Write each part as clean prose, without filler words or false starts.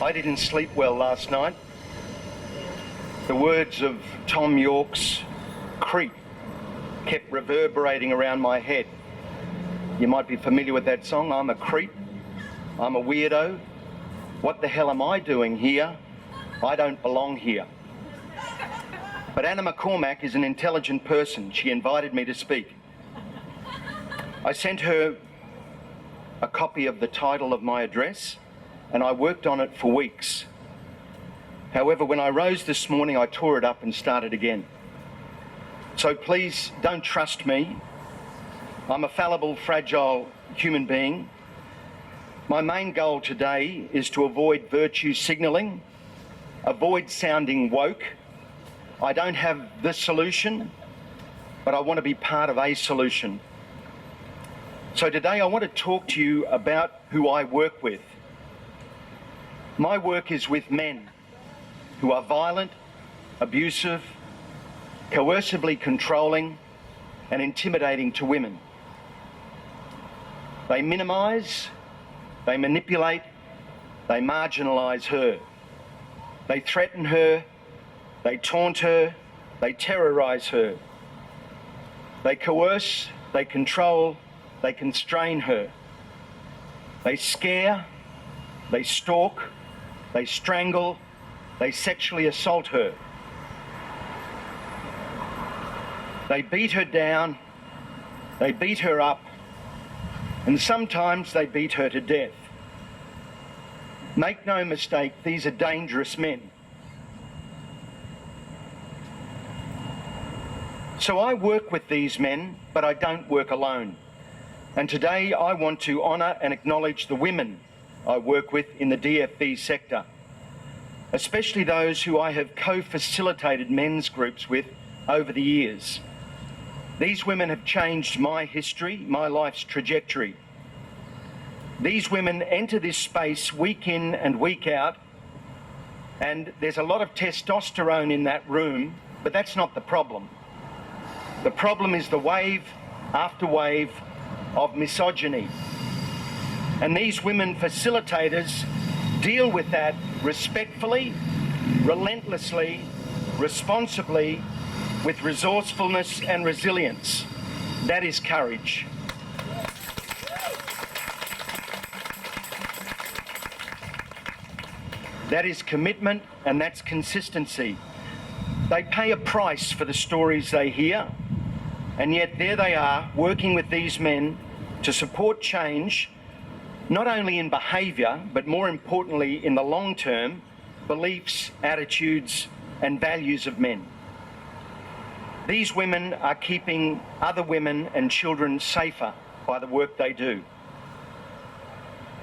I didn't sleep well last night. The words of Tom Yorke's "Creep" kept reverberating around my head. You might be familiar with that song. I'm a creep. I'm a weirdo. What the hell am I doing here? I don't belong here. But Anna McCormack is an intelligent person. She invited me to speak. I sent her a copy of the title of my address, and I worked on it for weeks. However, when I rose this morning, I tore it up and started again. So please don't trust me. I'm a fallible, fragile human being. My main goal today is to avoid virtue signalling, avoid sounding woke. I don't have the solution, but I want to be part of a solution. So today I want to talk to you about who I work with. My work is with men who are violent, abusive, coercively controlling, and intimidating to women. They minimise, they manipulate, they marginalise her. They threaten her, they taunt her, they terrorise her. They coerce, they control, they constrain her. They scare, they stalk, they strangle, they sexually assault her. They beat her down, they beat her up, and sometimes they beat her to death. Make no mistake, these are dangerous men. So I work with these men, but I don't work alone. And today I want to honour and acknowledge the women I work with in the DFV sector, especially those who I have co-facilitated men's groups with over the years. These women have changed my history, my life's trajectory. These women enter this space week in and week out, and there's a lot of testosterone in that room, but that's not the problem. The problem is the wave after wave of misogyny. And these women facilitators deal with that respectfully, relentlessly, responsibly, with resourcefulness and resilience. That is courage. That is commitment, and that's consistency. They pay a price for the stories they hear, and yet there they are, working with these men to support change, not only in behaviour, but more importantly in the long term, beliefs, attitudes and values of men. These women are keeping other women and children safer by the work they do.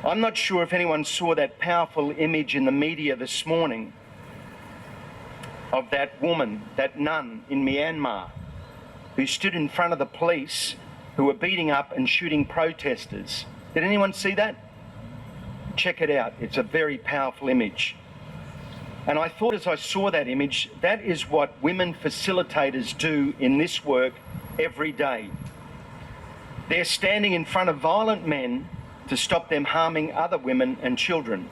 I'm not sure if anyone saw that powerful image in the media this morning of that woman, that nun in Myanmar, who stood in front of the police who were beating up and shooting protesters. Did anyone see that? Check it out. It's a very powerful image. And I thought as I saw that image, that is what women facilitators do in this work every day. They're standing in front of violent men to stop them harming other women and children,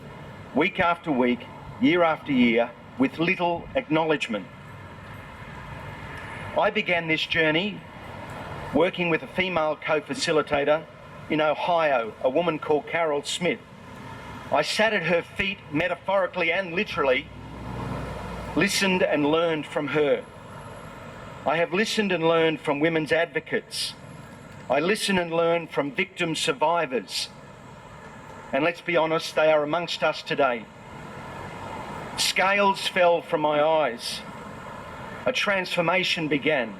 week after week, year after year, with little acknowledgement. I began this journey working with a female co-facilitator in Ohio, a woman called Carol Smith. I sat at her feet, metaphorically and literally, listened and learned from her. I have listened and learned from women's advocates. I listen and learn from victim survivors. And let's be honest, they are amongst us today. Scales fell from my eyes. A transformation began.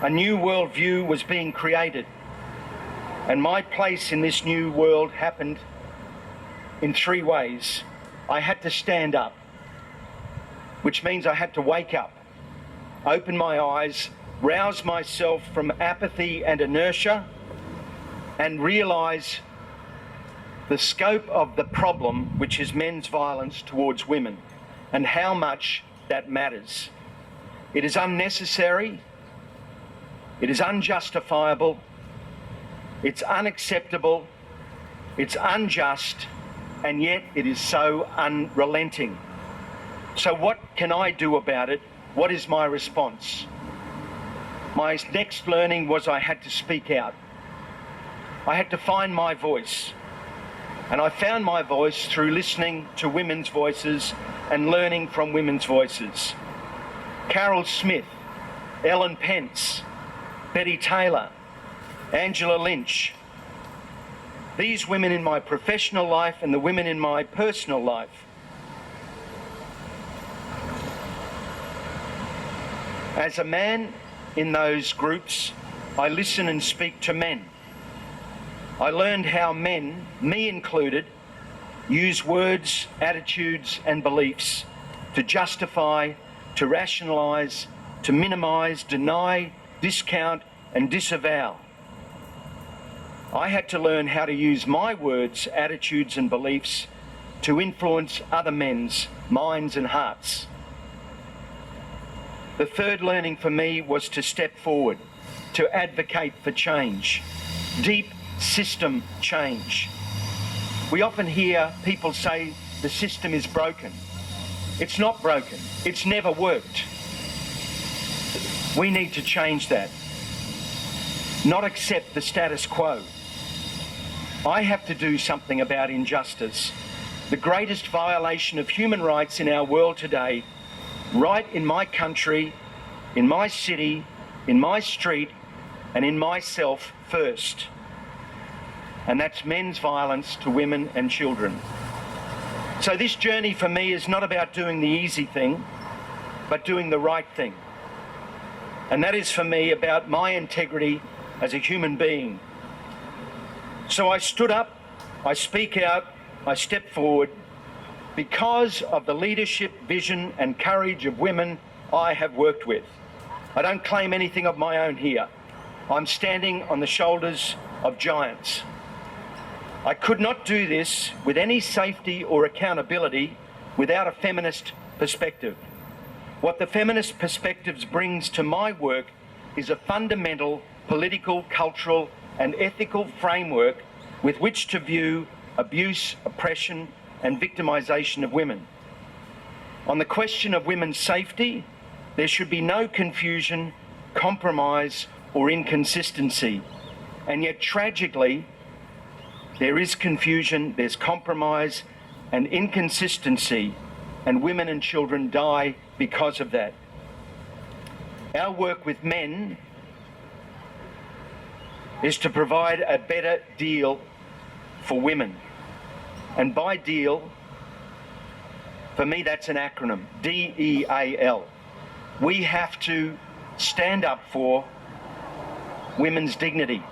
A new worldview was being created. And my place in this new world happened in three ways. I had to stand up, which means I had to wake up, open my eyes, rouse myself from apathy and inertia, and realise the scope of the problem, which is men's violence towards women, and how much that matters. It is unnecessary, it is unjustifiable, it's unacceptable, it's unjust, and yet it is so unrelenting. So what can I do about it? What is my response? My next learning was I had to speak out. I had to find my voice. And I found my voice through listening to women's voices and learning from women's voices. Carol Smith, Ellen Pence, Betty Taylor, Angela Lynch. These women in my professional life and the women in my personal life. As a man in those groups, I listen and speak to men. I learned how men, me included, use words, attitudes and beliefs to justify, to rationalise, to minimise, deny, discount and disavow. I had to learn how to use my words, attitudes and beliefs to influence other men's minds and hearts. The third learning for me was to step forward, to advocate for change, deep system change. We often hear people say the system is broken. It's not broken. It's never worked. We need to change that, not accept the status quo. I have to do something about injustice. The greatest violation of human rights in our world today, right in my country, in my city, in my street, and in myself first. And that's men's violence to women and children. So this journey for me is not about doing the easy thing, but doing the right thing. And that is for me about my integrity as a human being. So I stood up, I speak out, I step forward because of the leadership, vision and courage of women I have worked with. I don't claim anything of my own here. I'm standing on the shoulders of giants. I could not do this with any safety or accountability without a feminist perspective. What the feminist perspectives brings to my work is a fundamental political, cultural and ethical framework with which to view abuse, oppression and victimisation of women. On the question of women's safety, there should be no confusion, compromise or inconsistency. And yet tragically, there is confusion, there's compromise and inconsistency, and women and children die because of that. Our work with men is to provide a better deal for women. And by deal, for me that's an acronym, DEAL. We have to stand up for women's dignity.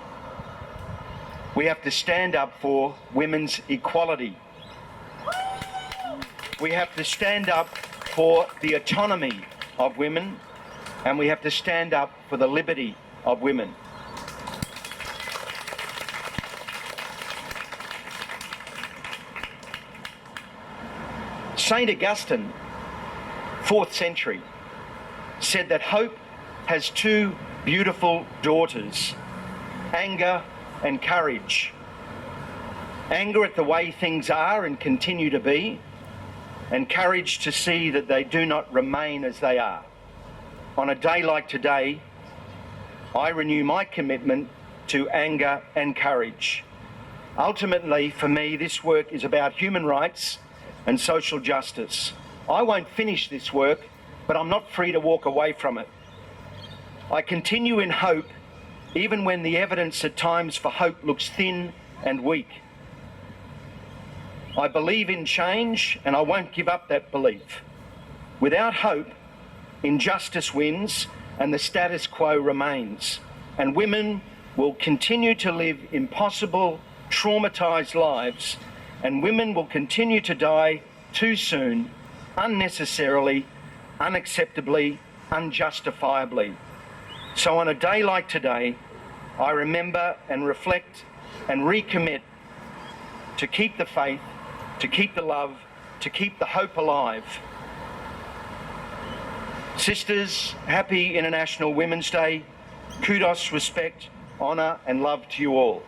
We have to stand up for women's equality. We have to stand up for the autonomy of women, and we have to stand up for the liberty of women. St. Augustine, 4th century, said that hope has two beautiful daughters, anger and courage. Anger at the way things are and continue to be, and courage to see that they do not remain as they are. On a day like today, I renew my commitment to anger and courage. Ultimately, for me, this work is about human rights and social justice. I won't finish this work, but I'm not free to walk away from it. I continue in hope, even when the evidence at times for hope looks thin and weak. I believe in change, and I won't give up that belief. Without hope, injustice wins and the status quo remains, and women will continue to live impossible, traumatised lives, and women will continue to die too soon, unnecessarily, unacceptably, unjustifiably. So on a day like today, I remember and reflect and recommit to keep the faith, to keep the love, to keep the hope alive. Sisters, happy International Women's Day. Kudos, respect, honour and love to you all.